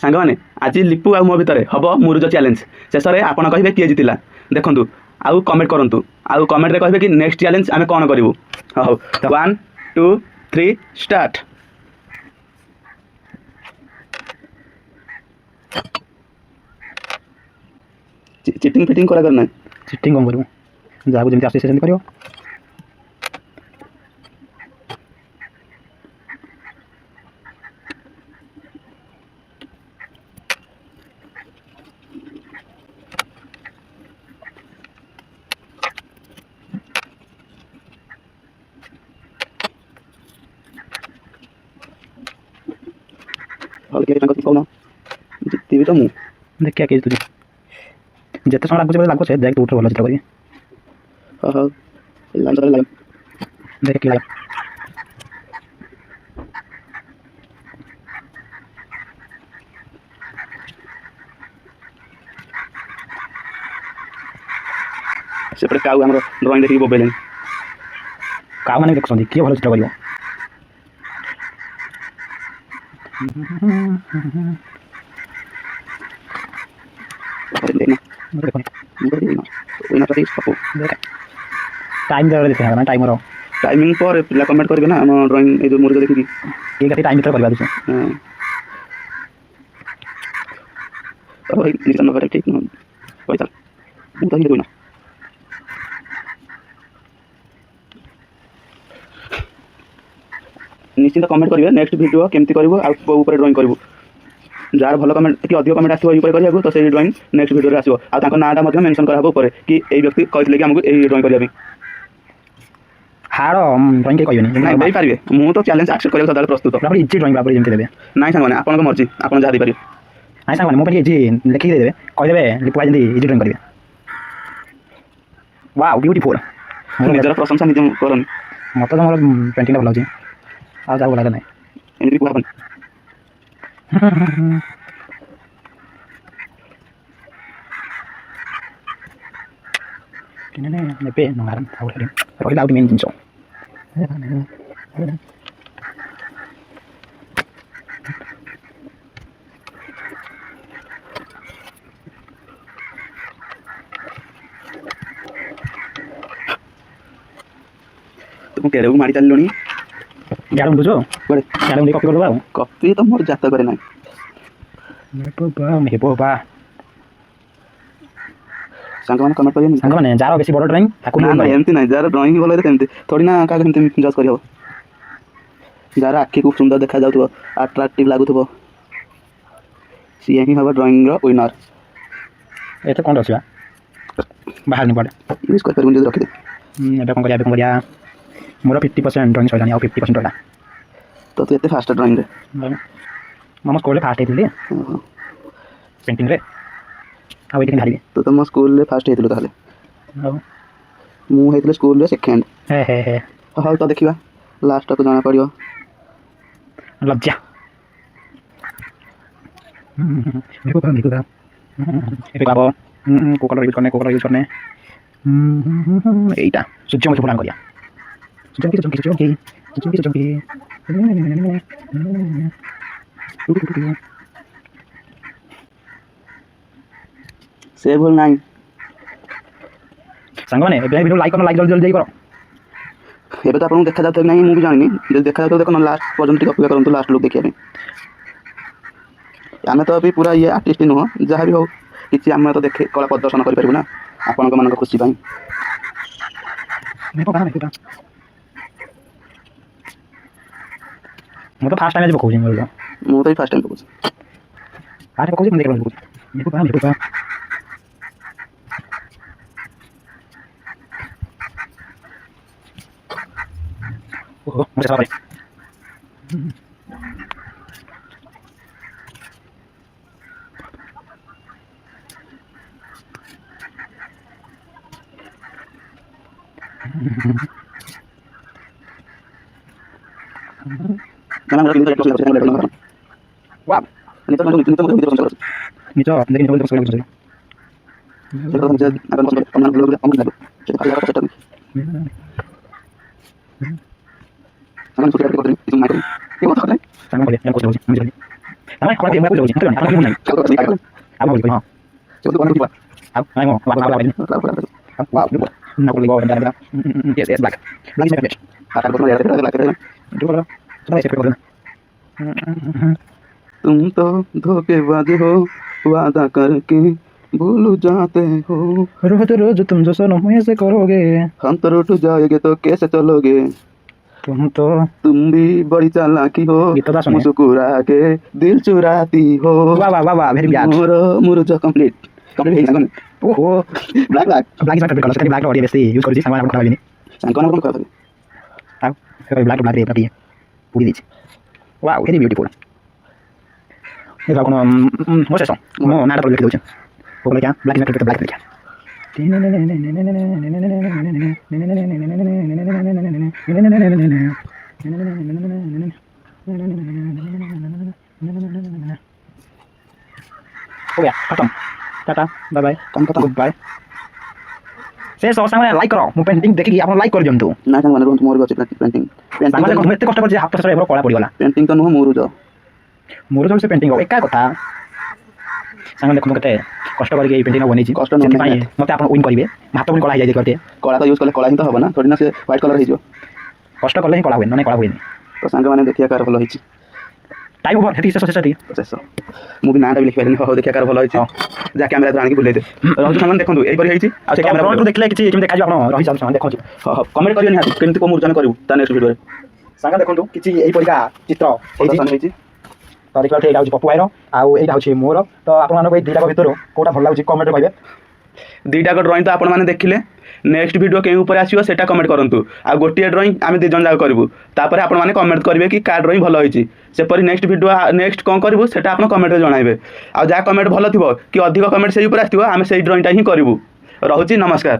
सांगने आज लिपु आ मो भितर हम मुरुज चैलेंज शेष में आपड़ कहे किए जीतला देखूँ आउ कमेंट करूँ आउ कमेंट कहे कि नेक्स्ट चैलेंज आम कौन करूँ। हाँ 1 2 3 स्टार्ट। चिटिंग फिटिंग करा करना चिटिंग कौन करूँ जहाँ जमी आसे सेमती कर कौन जीतवी तो मुझे देखिए कि तुझे जिते समय लगुच लगुच देख तू भल चित्र करी। हाँ हाँ देख कि सेपटे काउ आम ड्रॉइंग देखिए बोबेले का मैंने देखुं किए भल चित्र कर टाइम देखे टाइम टाइमिंग पर पिला कमेंट करेंगे ना आम ड्रॉइंग ये मुरुज देखिए ये टाइम भर करवा भाई ठीक ना पैसा मुझे ही देना निश्चित कमेंट करेंगे नेक्स्ट वीडियो केमती करूँ आपर ड्रॉइंग करूँ जार भल कमेंट कि अधिक कमेंट आसो करा तो सही ड्रॉइंग नेक्स्ट वीडियो आसो आ नाटा मेंशन करा कि ये व्यक्ति कहते कि आमको यही ड्रॉइंग करने हार्ड ड्रॉइंग के कहनी नहीं पारे मुझे तो चैलेंज एक्सेप्ट करने सदा प्रस्तुत इजी ड्रॉइंग बाबू जमी देवे ना सांग आप मर्जी आप जहाँ देपारे ना सांग मो इजी लिखिक देवे कहीदेवे लिपुआ जमी इजी ड्रॉइंग करेंगे। वाओ ब्यूटीफुल निजर प्रशंसा निजे करनी मत तो मोर पेंटिंग भल लगे आ जा भल ना एमती कहबन नेपे नंगारन रही आउट मेन जिन तुम केड़े मारी चल लुणी यार बुझो कॉपी कर दो कॉपी तो मोर जात करे ना मे बाबा सांग मैंने कमेंट करिए सांग मैंने जार बेसी बड़ ड्राइंग एमती ना जार ड्रॉइंग भल सेमती थोड़ी ना क्या जज कर जार आखि खूब सुंदर देखा जाऊ अट्राक्टिव लगुव सी ही हम ड्रॉइंग विनर ये तो कौन रहा बाहर नहीं पड़े यूज कर रखिदे कौन कर मोर 50% ड्रॉइंग सर 50% रहा तो तू फास्ट ड्रॉइंग मम स्कूल फास्ट होती पेंटिंग रे आउ ये धारी तो तुम स्कूल फास्ट होती ताले मुझे स्कूल सेकेंड हे हे हे हाँ तो देखा लास्ट को जाना पड़ो लज्जा कुकर यूज करने यहीटा सूर्यमुखी फुलान करिया सूर्यमुखी से भूल नहीं सांग मैंने वीडियो लाइक कर जल्दी जल्दी करो ये तो आपको देखा जाता नहीं मुझे जानी जब देखा जाता देखो लास्ट पर्यटन अपेक्षा करूँ लास्ट लुक देखिए आम तो अभी पूरा ये आर्टिस्ट नुह जहाँ भी हो कि आम तो देखे कला प्रदर्शन करूँ ना आपण मान खुशी मैं तो फास्ट टाइम पकाऊँ मुझे फास्ट टाइम पकाऊँ ओह मुझे सारा वाह नीचे देखिए नीचे बस लगे ଆମେ ଆପଣ ମୁଁ କହୁଛି ଆପଣ ଆପଣ ନାହିଁ ଆମ କହୁଛି ହଁ ଆଉ ନାଇଁ ମୁଁ ବାବା ବାବା wow ନା କଲି go and yes yes black black is my favorite itu kalau saya favorite kalau तुम तो धोखेबाज हो वादा करके भूल जाते हो रोज रोज तुम जो सनम ऐसे करोगे हम तो रूठ जाएंगे तो कैसे चलोगे तुम तो तुम भी बड़ी चालाकी हो गीत दा सुने मुस्कुरा के दिल चुराती हो वाह वाह वाह वाह very bad मोर मुरुज कंप्लीट कंप्लीट है ओहो black black black is my favorite color second black और ये बेसी यूज करूची सामान खराब नहीं सांकोना कोन कर ଆଉ ସେ black black ରେ ପୁରା ପୁଡ଼ି ଦେଇଛି wow very beautiful ये कौन ମୋ ଶେଷ ମୋ ନାଟା ଲେଖି ଦଉଛି କୋଉ ଲେଖା black is my favorite black ଲେଖା हो गया खत्म tata bye bye goodbye से सो सामने लाइक करो मु पेंटिंग देखि आपण लाइक कर जंतु ना सांग माने मोर गछि पेंटिंग सामने को एते कष्ट कर जे हाथ सर एबरो कळा पड़ी गला पेंटिंग तो नुह मुरुज मोर जो से पेंटिंग एका कथा सांग देखो कते कष्ट करके ए पेंटिंग बनै छी कष्ट न पाई मते आपण विन करिवे हाथ पनि कळा जाय करते कला तो यूज करले कला ही तो हबना थोड़ी ना से व्हाइट कलर हिजो कष्ट करले ही कळा होय नने कळा होय तो सांग माने देखिया कार भलो हिची टाइम ओवर हेती से सेटी शेष मु भी नाटा लिखि पाइलिन हो देखिया कार भलो हिची जा कैमरा आनी बुले दे रहु सामान देखंतु एई परि हिची आ से कैमरा फ्रंट देखले किछि जेम देखा जो आपण रहि सामान देखौ कमेंट करियो निहाती केनति को मुर्जन करिवु ता नेक्स्ट वीडियो रे सांग देखंतु किछि एई परिका चित्र एई सान हिची तो देखला एटा होछि पप्पू भाईर आउ एटा होछि मोर तो आपण मानको एई दुटा भितर कोटा भल लागुछि कमेंट रे कहबे दुईटा ड्रॉइंग तो आपण माने देखिले नेक्स्ट वीडियो के ऊपर आसीबो सेटा कमेंट करंतु आ गोटिए ड्रॉइंग आमे दे जन जा करबु तापर आपण माने कमेंट करिवे कि का ड्रॉइंग भलो होइछि से परि नेक्स्ट वीडियो नेक्स्ट कोन करबु सेटा आपण कमेंट रे जणाइबे आ जा कमेंट भलो थिबो कि अधिक कमेंट सेही ऊपर आथिबो आमे सेही ड्रॉइंग ता ही करबु रहउछि नमस्कार।